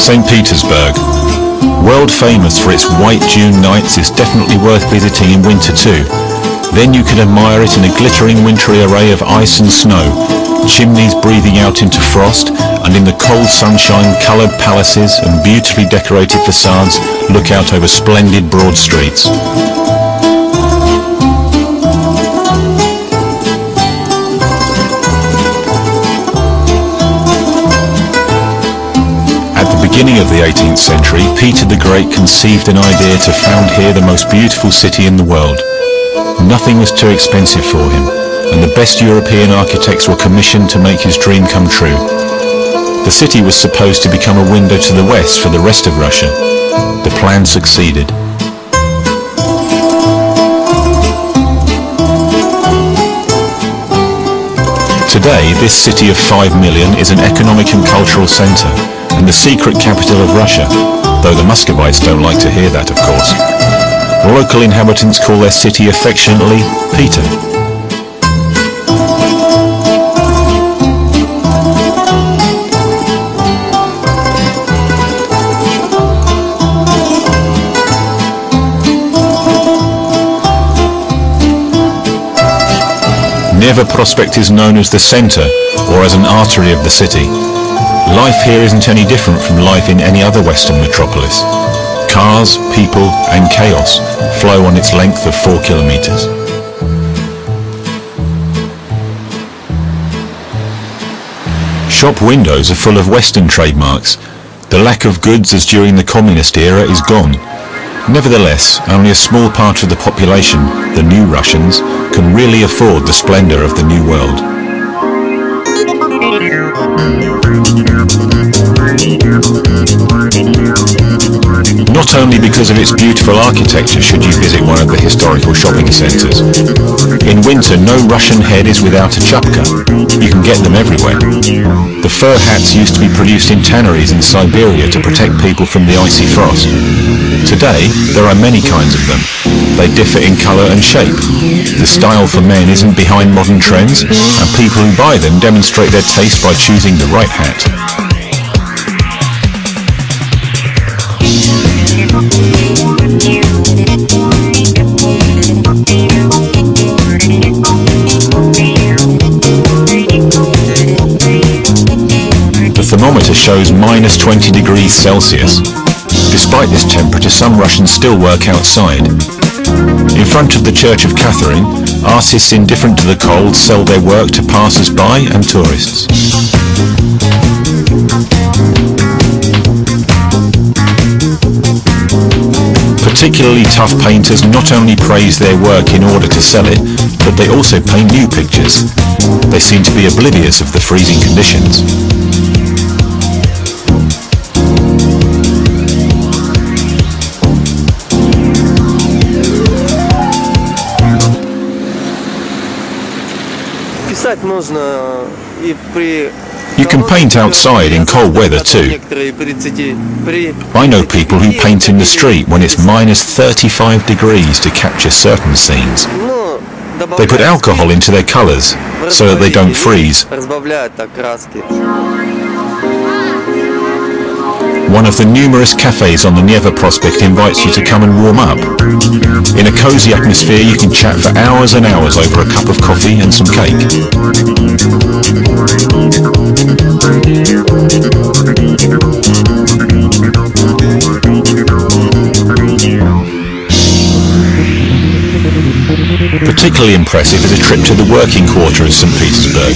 St. Petersburg. World famous for its white June nights, is definitely worth visiting in winter too. Then you can admire it in a glittering wintry array of ice and snow, chimneys breathing out into frost, and in the cold sunshine coloured palaces and beautifully decorated facades look out over splendid broad streets. At the beginning of the 18th century, Peter the Great conceived an idea to found here the most beautiful city in the world. Nothing was too expensive for him, and the best European architects were commissioned to make his dream come true. The city was supposed to become a window to the west for the rest of Russia. The plan succeeded. Today, this city of 5 million is an economic and cultural centre, and the secret capital of Russia, though the Muscovites don't like to hear that, of course. Local inhabitants call their city affectionately Peter. Neva Prospect is known as the centre, or as an artery of the city. Life here isn't any different from life in any other Western metropolis. Cars, people and chaos flow on its length of 4 kilometers. Shop windows are full of Western trademarks. The lack of goods as during the communist era is gone. Nevertheless, only a small part of the population, the new Russians, can really afford the splendor of the new world. Not only because of its beautiful architecture should you visit one of the historical shopping centres. In winter, no Russian head is without a chapka. You can get them everywhere. The fur hats used to be produced in tanneries in Siberia to protect people from the icy frost. Today, there are many kinds of them. They differ in colour and shape. The style for men isn't behind modern trends, and people who buy them demonstrate their taste by choosing the right hat. The thermometer shows minus 20 degrees Celsius. Despite this temperature, some Russians still work outside. In front of the Church of Catherine, artists indifferent to the cold sell their work to passers-by and tourists. Particularly tough painters not only praise their work in order to sell it, but they also paint new pictures. They seem to be oblivious of the freezing conditions. You can paint outside in cold weather too. I know people who paint in the street when it's minus 35 degrees to capture certain scenes. They put alcohol into their colours so that they don't freeze. One of the numerous cafes on the Neva Prospect invites you to come and warm up. In a cosy atmosphere, you can chat for hours and hours over a cup of coffee and some cake. Particularly impressive is a trip to the working quarter of St. Petersburg.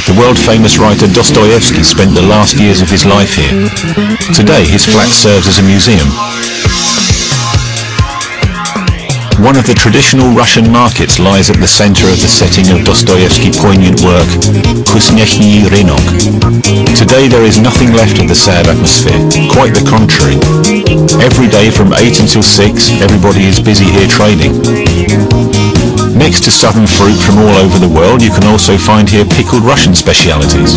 The world-famous writer Dostoevsky spent the last years of his life here. Today, his flat serves as a museum. One of the traditional Russian markets lies at the center of the setting of Dostoevsky's poignant work, Kusnechny Rynok. Today there is nothing left of the sad atmosphere, quite the contrary. Every day from 8 until 6, everybody is busy here trading. Next to southern fruit from all over the world, you can also find here pickled Russian specialities.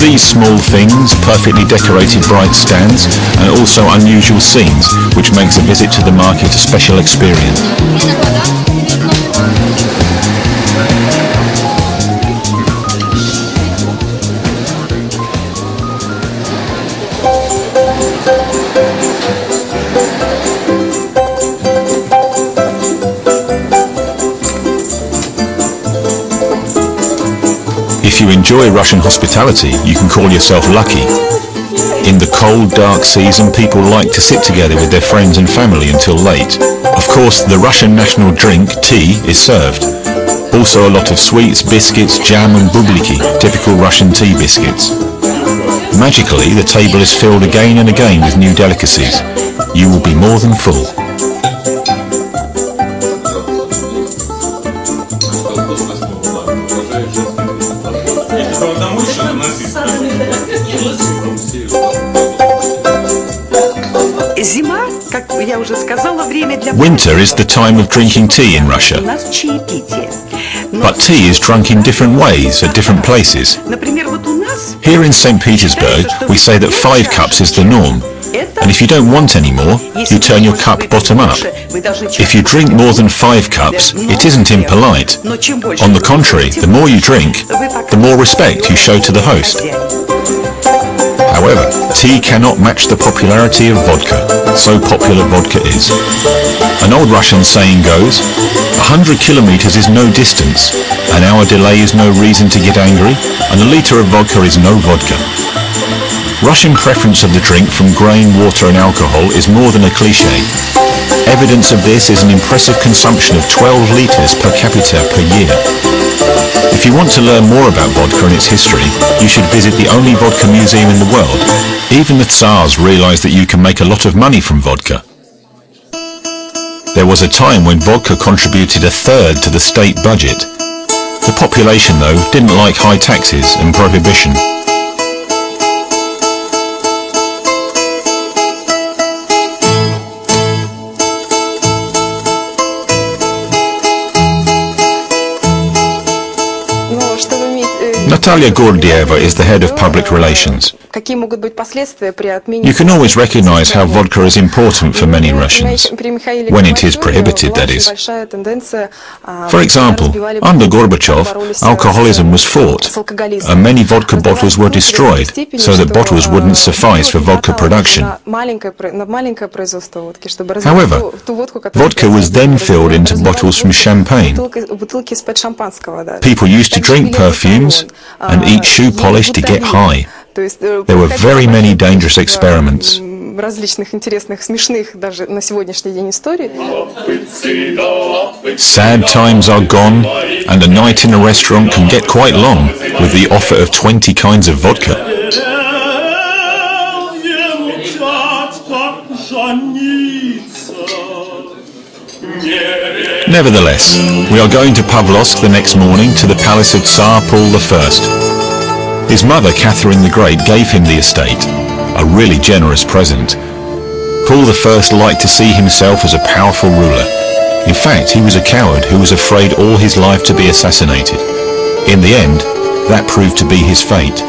These small things, perfectly decorated bright stands, and also unusual scenes, which makes a visit to the market a special experience. If you enjoy Russian hospitality, you can call yourself lucky. In the cold, dark season, people like to sit together with their friends and family until late. Of course, the Russian national drink, tea, is served. Also a lot of sweets, biscuits, jam and bubliki, typical Russian tea biscuits. Magically, the table is filled again and again with new delicacies. You will be more than full. Winter is the time of drinking tea in Russia. But tea is drunk in different ways at different places. Here in St. Petersburg, we say that 5 cups is the norm. And if you don't want any more, you turn your cup bottom up. If you drink more than 5 cups, it isn't impolite. On the contrary, the more you drink, the more respect you show to the host. However, tea cannot match the popularity of vodka. So popular vodka is. An old Russian saying goes, 100 kilometers is no distance, an hour delay is no reason to get angry, and a liter of vodka is no vodka. Russian preference of the drink from grain, water and alcohol is more than a cliché. Evidence of this is an impressive consumption of 12 liters per capita per year. If you want to learn more about vodka and its history, you should visit the only vodka museum in the world. Even the Tsars realized that you can make a lot of money from vodka. There was a time when vodka contributed 1/3 to the state budget. The population, though, didn't like high taxes and prohibition. Natalia Gordieva is the head of public relations. You can always recognize how vodka is important for many Russians, when it is prohibited, that is. For example, under Gorbachev, alcoholism was fought, and many vodka bottles were destroyed, so that bottles wouldn't suffice for vodka production. However, vodka was then filled into bottles from champagne. People used to drink perfumes and eat shoe polish to get high. There were very many dangerous experiments. Sad times are gone, and a night in a restaurant can get quite long with the offer of 20 kinds of vodka. Nevertheless, we are going to Pavlovsk the next morning to the palace of Tsar Paul I. His mother, Catherine the Great, gave him the estate, a really generous present. Paul I liked to see himself as a powerful ruler. In fact, he was a coward who was afraid all his life to be assassinated. In the end, that proved to be his fate.